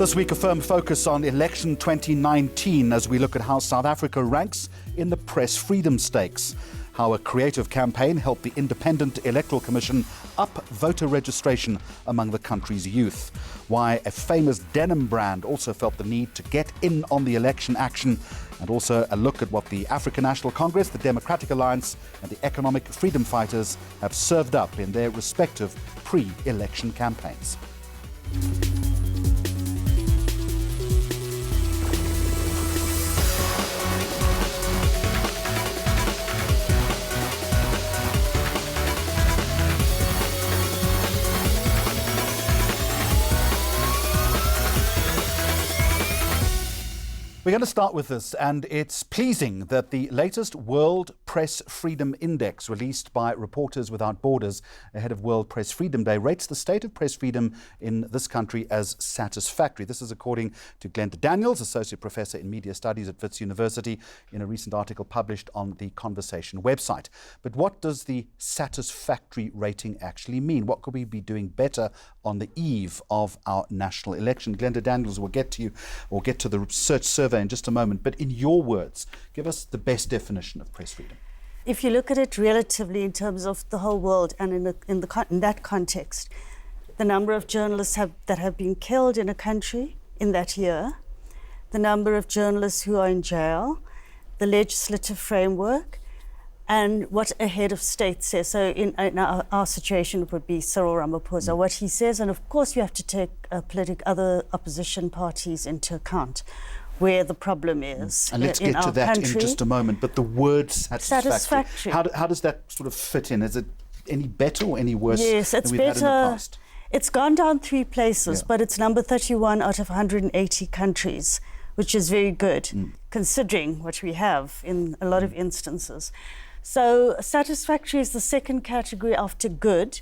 This week, a firm focus on election 2019 as we look at how South Africa ranks in the press freedom stakes, how a creative campaign helped the Independent Electoral Commission up voter registration among the country's youth, why a famous denim brand also felt the need to get in on the election action, and also a look at what the African National Congress, the Democratic Alliance and the Economic Freedom Fighters have served up in their respective pre-election campaigns. We're going to start with this, and it's pleasing that the latest World Press Freedom Index, released by Reporters Without Borders ahead of World Press Freedom Day, rates the state of press freedom in this country as satisfactory. This is according to Glenda Daniels, Associate Professor in Media Studies at Wits University, in a recent article published on the Conversation website. But what does the satisfactory rating actually mean? What could we be doing better on the eve of our national election? Glenda Daniels, we'll get to you, or get to the research survey in just a moment, but in your words, give us the best definition of press freedom. If you look at it relatively in terms of the whole world and in that context, the number of journalists that have been killed in a country in that year, the number of journalists who are in jail, the legislative framework, and what a head of state says. So in our situation, it would be Cyril Ramaphosa, what he says, and of course you have to take other opposition parties into account, where the problem is. And let's get to that in just a moment. But the word satisfactory. How does that sort of fit in? Is it any better or any worse than we've had in the past? It's gone down 3 places, but it's number 31 out of 180 countries, which is very good, considering what we have in a lot of instances. So satisfactory is the second category after good.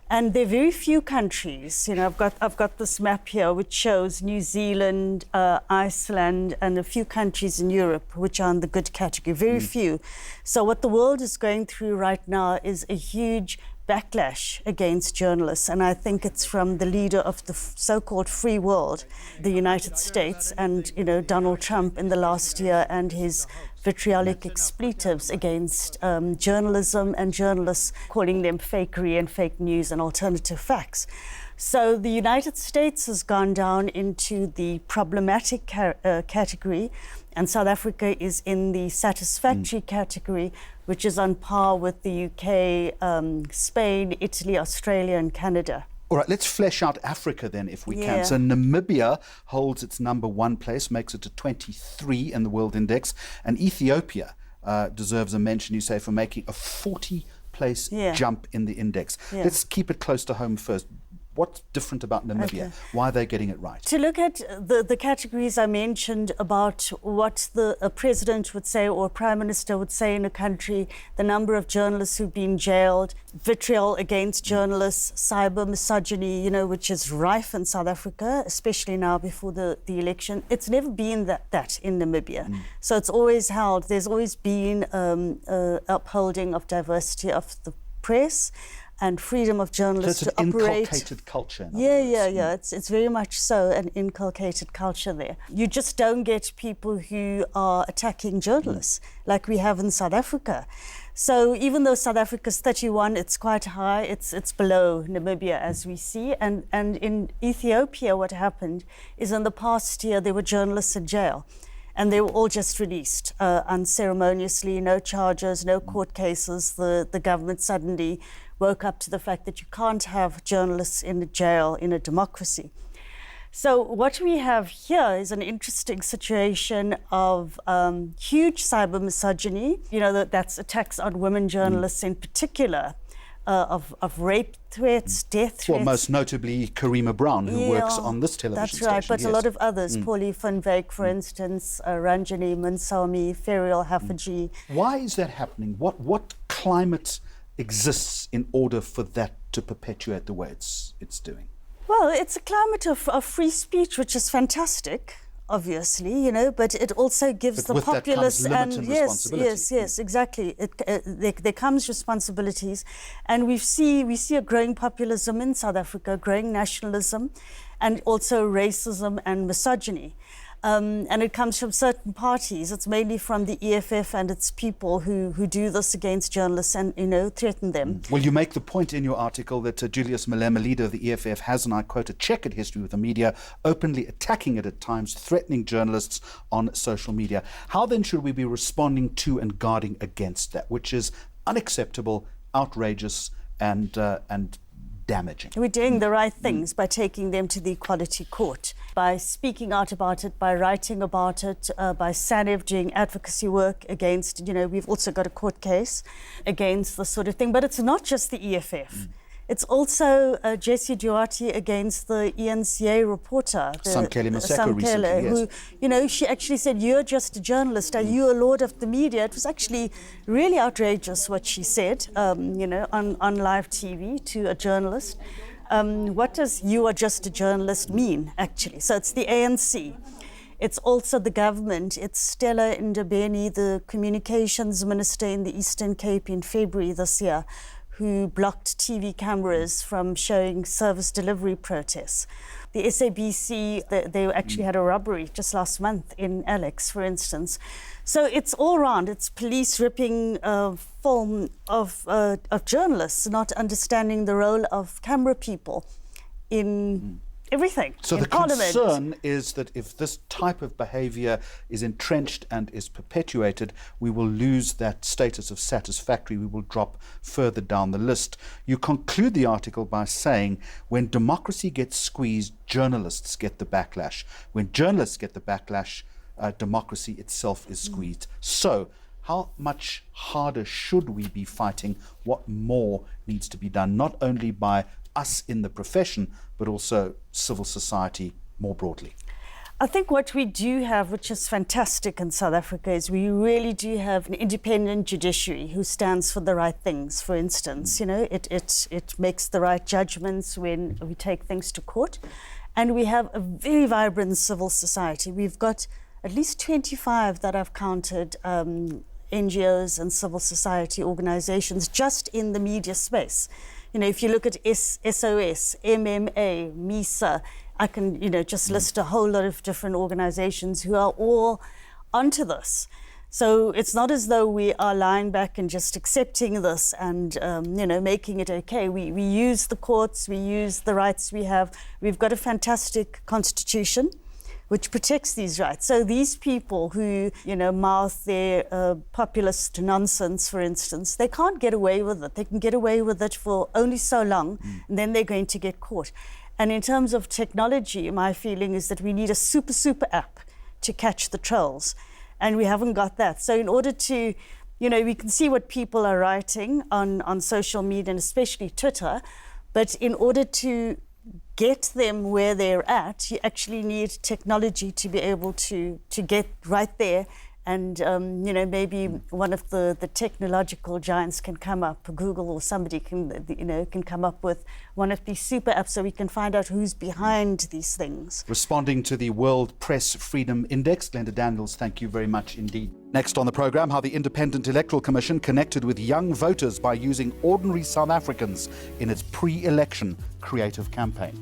And there are very few countries. You know, I've got this map here which shows New Zealand, Iceland, and a few countries in Europe which are in the good category. Very few. So what the world is going through right now is a huge backlash against journalists, and I think it's from the leader of the so-called free world, the United States, and Donald Trump in the last year, and his vitriolic expletives against journalism and journalists, calling them fakery and fake news and alternative facts. So the United States has gone down into the problematic category, and South Africa is in the satisfactory category, which is on par with the UK, Spain, Italy, Australia, and Canada. All right, let's flesh out Africa then, if we can. So Namibia holds its number 1 place, makes it to 23 in the World Index, and Ethiopia deserves a mention, you say, for making a 40-place jump in the index. Let's keep it close to home first. What's different about Namibia? Why are they getting it right? To look at the categories I mentioned about what a president would say or a prime minister would say in a country, the number of journalists who've been jailed, vitriol against journalists, cyber misogyny, which is rife in South Africa, especially now before the election. It's never been that in Namibia. So it's always held, there's always been upholding of diversity of the press and freedom of journalists to operate. So it's an inculcated culture. Yeah. It's very much so an inculcated culture there. You just don't get people who are attacking journalists like we have in South Africa. So even though South Africa's 31, it's quite high. It's below Namibia, as we see. And in Ethiopia, what happened is in the past year there were journalists in jail. And they were all just released unceremoniously, no charges, no court cases. The government suddenly woke up to the fact that you can't have journalists in a jail in a democracy. So what we have here is an interesting situation of huge cyber misogyny. That's attacks on women journalists in particular, of rape threats, death threats. Well, most notably Karima Brown, who works on this television station. That's right, but a lot of others, Paulie van Wyk, for instance, Ranjani Munsami, Ferial Haffajee. Why is that happening? What climate exists in order for that to perpetuate the way it's doing? Well, it's a climate of free speech, which is fantastic. obviously, but it also gives But the with that populace comes limit and responsibility. yes, exactly. There comes responsibilities, and we see a growing populism in South Africa, growing nationalism, and also racism and misogyny. And it comes from certain parties. It's mainly from the EFF and its people who do this against journalists and, threaten them. Well, you make the point in your article that Julius Malema, leader of the EFF, has, and I quote, a checkered history with the media, openly attacking it at times, threatening journalists on social media. How then should we be responding to and guarding against that, which is unacceptable, outrageous, and damaging? We're doing the right things by taking them to the Equality Court, by speaking out about it, by writing about it, by SANEV doing advocacy work against, we've also got a court case against this sort of thing. But it's not just the EFF. It's also Jessie Duarte against the ENCA reporter, Samkele Maseko recently, who, she actually said, "You're just a journalist. Are you a lord of the media?" It was actually really outrageous what she said, on live TV to a journalist. What does "you are just a journalist" mean, actually? So it's the ANC. It's also the government. It's Stella Ndabeni, the communications minister in the Eastern Cape in February this year, who blocked TV cameras from showing service delivery protests. The SABC, they actually had a robbery just last month in Alex, for instance. So it's all round. It's police ripping film of journalists, not understanding the role of camera people in everything. So in the Parliament. concern is that if this type of behaviour is entrenched and is perpetuated, we will lose that status of satisfactory. We will drop further down the list. You conclude the article by saying, when democracy gets squeezed, journalists get the backlash. When journalists get the backlash, democracy itself is squeezed. So how much harder should we be fighting? What more needs to be done, not only by us in the profession, but also civil society more broadly? I think what we do have, which is fantastic in South Africa, is we really do have an independent judiciary who stands for the right things. For instance, it makes the right judgments when we take things to court. And we have a very vibrant civil society. We've got at least 25 that I've counted, NGOs and civil society organizations just in the media space. If you look at SOS, MMA, MISA, I can, just list a whole lot of different organizations who are all onto this. So it's not as though we are lying back and just accepting this and, making it okay. We use the courts, we use the rights we have. We've got a fantastic constitution which protects these rights. So these people who, mouth their populist nonsense, for instance, they can't get away with it. They can get away with it for only so long, and then they're going to get caught. And in terms of technology, my feeling is that we need a super app to catch the trolls, and we haven't got that. So in order to, we can see what people are writing on social media, and especially Twitter, but in order to get them where they're at, you actually need technology to be able to get right there. And, maybe one of the technological giants can come up, Google or somebody can come up with one of these super apps so we can find out who's behind these things. Responding to the World Press Freedom Index, Glenda Daniels, thank you very much indeed. Next on the programme, how the Independent Electoral Commission connected with young voters by using ordinary South Africans in its pre-election creative campaign.